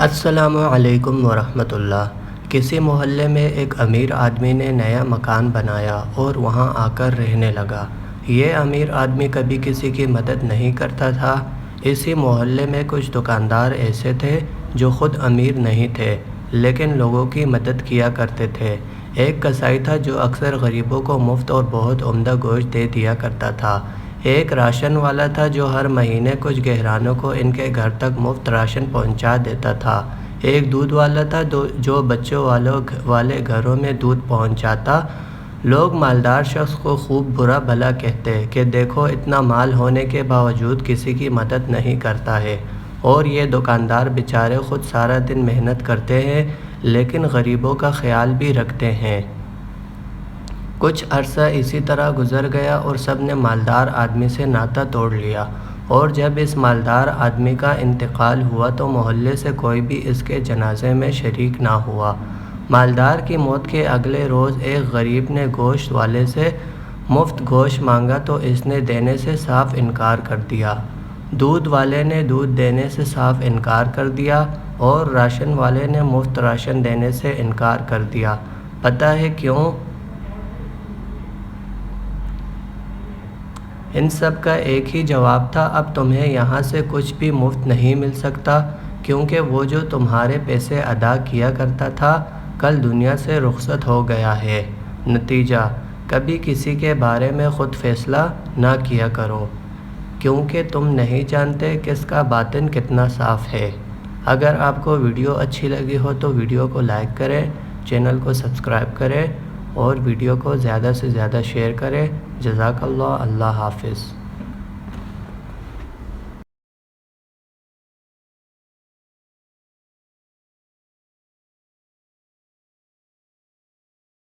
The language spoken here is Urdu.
السلام علیکم ورحمۃ اللہ۔ کسی محلے میں ایک امیر آدمی نے نیا مکان بنایا اور وہاں آ کر رہنے لگا۔ یہ امیر آدمی کبھی کسی کی مدد نہیں کرتا تھا۔ اسی محلے میں کچھ دکاندار ایسے تھے جو خود امیر نہیں تھے لیکن لوگوں کی مدد کیا کرتے تھے۔ ایک کسائی تھا جو اکثر غریبوں کو مفت اور بہت عمدہ گوشت دے دیا کرتا تھا۔ ایک راشن والا تھا جو ہر مہینے کچھ گہرانوں کو ان کے گھر تک مفت راشن پہنچا دیتا تھا۔ ایک دودھ والا تھا جو بچوں والے گھروں میں دودھ پہنچاتا۔ لوگ مالدار شخص کو خوب برا بھلا کہتے کہ دیکھو اتنا مال ہونے کے باوجود کسی کی مدد نہیں کرتا ہے، اور یہ دکاندار بیچارے خود سارا دن محنت کرتے ہیں لیکن غریبوں کا خیال بھی رکھتے ہیں۔ کچھ عرصہ اسی طرح گزر گیا اور سب نے مالدار آدمی سے ناطہ توڑ لیا، اور جب اس مالدار آدمی کا انتقال ہوا تو محلے سے کوئی بھی اس کے جنازے میں شریک نہ ہوا۔ مالدار کی موت کے اگلے روز ایک غریب نے گوشت والے سے مفت گوشت مانگا تو اس نے دینے سے صاف انکار کر دیا۔ دودھ والے نے دودھ دینے سے صاف انکار کر دیا اور راشن والے نے مفت راشن دینے سے انکار کر دیا۔ پتہ ہے کیوں؟ ان سب کا ایک ہی جواب تھا، اب تمہیں یہاں سے کچھ بھی مفت نہیں مل سکتا، کیونکہ وہ جو تمہارے پیسے ادا کیا کرتا تھا کل دنیا سے رخصت ہو گیا ہے۔ نتیجہ: کبھی کسی کے بارے میں خود فیصلہ نہ کیا کرو، کیونکہ تم نہیں جانتے کس کا باطن کتنا صاف ہے۔ اگر آپ کو ویڈیو اچھی لگی ہو تو ویڈیو کو لائک کریں، چینل کو سبسکرائب کریں اور ویڈیو کو زیادہ سے زیادہ شیئر کریں۔ جزاک اللہ۔ اللہ حافظ۔